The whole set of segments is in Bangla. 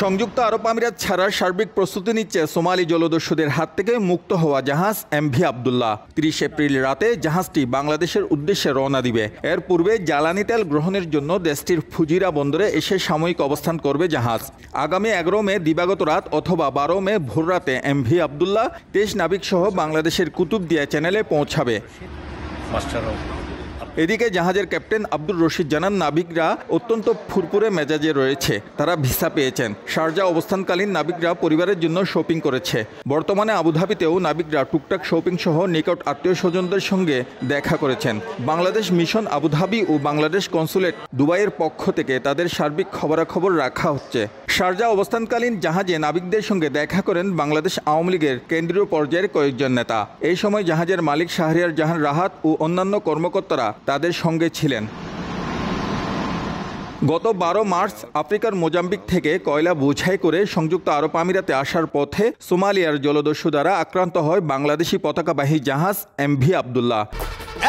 সংযুক্ত আরব আমিরাত ছাড়ার সার্বিক প্রস্তুতি নিচ্ছে সোমালি জলদস্যুদের হাত থেকে মুক্ত হওয়া জাহাজ এমভি আবদুল্লাহ। ৩০ এপ্রিল রাতে জাহাজটি বাংলাদেশের উদ্দেশ্যে রওনা দিবে। এর পূর্বে জ্বালানি তেল গ্রহণের জন্য দেশটির ফুজিরা বন্দরে এসে সাময়িক অবস্থান করবে জাহাজ। আগামী ১১ মে দিবাগত রাত অথবা ১২ মে ভোররাতে এমভি আবদুল্লাহ ২৩ নাবিক সহ বাংলাদেশের কুতুবদিয়া চ্যানেলে পৌঁছাবে। এদিকে জাহাজের ক্যাপ্টেন আব্দুর রশিদ জানান, নাবিকরা অত্যন্ত ফুরফুরে মেজাজে রয়েছে। তারা ভিসা পেয়েছেন। শারজা অবস্থানকালীন নাবিকরা পরিবারের জন্য শপিং করেছে। বর্তমানে আবুধাবিতেও নাবিকরা টুকটাক শপিং সহ নিকট আত্মীয় স্বজনদের সঙ্গে দেখা করেছেন। বাংলাদেশ মিশন আবুধাবি ও বাংলাদেশ কনসুলেট দুবাইয়ের পক্ষ থেকে তাদের সার্বিক খবরাখবর রাখা হচ্ছে। শারজা অবস্থানকালীন জাহাজে নাবিকদের সঙ্গে দেখা করেন বাংলাদেশ আওয়ামী লীগের কেন্দ্রীয় পর্যায়ের কয়েকজন নেতা। এই সময় জাহাজের মালিক শাহরিয়ার জাহান রাহাত ও অন্যান্য কর্মকর্তারা তাদের সঙ্গে ছিলেন। গত ১২ মার্চ আফ্রিকার মোজাম্বিক থেকে কয়লা বোঝাই করে সংযুক্ত আরব আমিরাতে আসার পথে সোমালিয়ার জলদস্যু দ্বারা আক্রান্ত হয় বাংলাদেশি পতাকাবাহী জাহাজ এমভি আবদুল্লাহ।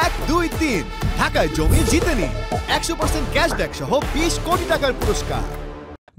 ১, ২, ৩ ঢাকায় জমি জিতে নিন ১০০% ক্যাশব্যাক সহ ২০ কোটি টাকার পুরস্কার।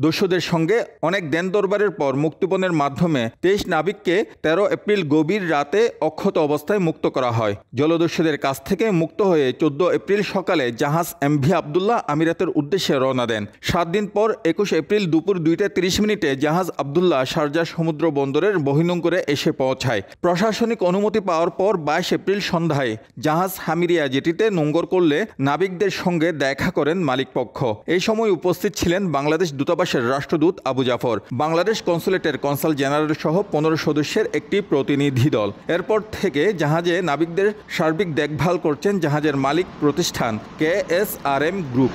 দস্যুদের সঙ্গে অনেক দেন দরবারের পর মুক্তিপণের মাধ্যমে ২৩ নাবিককে ১৩ এপ্রিল গভীর রাতে অক্ষত অবস্থায় মুক্ত করা হয়। জলদস্যুদের কাছ থেকে মুক্ত হয়ে ১৪ এপ্রিল সকালে জাহাজ এমভি আবদুল্লাহ আমিরাতের উদ্দেশ্যে রওনা দেন। ৭ দিন পর ২১ এপ্রিল দুপুর ২টা ৩০ মিনিটে জাহাজ আবদুল্লাহ শারজা সমুদ্র বন্দরের বহির্নোঙরে এসে পৌঁছায়। প্রশাসনিক অনুমতি পাওয়ার পর ২২ এপ্রিল সন্ধ্যায় জাহাজ হামিরিয়া জেটিতে নোঙর করলে নাবিকদের সঙ্গে দেখা করেন মালিকপক্ষ। এই সময় উপস্থিত ছিলেন বাংলাদেশ দূতাবাস রাষ্ট্রদূত আবু জাফর, বাংলাদেশ কনসুলেটের কনসাল জেনারেল সহ ১৫ সদস্যের একটি প্রতিনিধি দল। এরপর থেকে জাহাজে নাবিকদের সার্বিক দেখভাল করছেন জাহাজের মালিক প্রতিষ্ঠান KSRM গ্রুপ।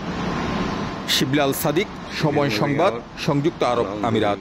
শিবলাল সাদিক, সময় সংবাদ, সংযুক্ত আরব আমিরাত।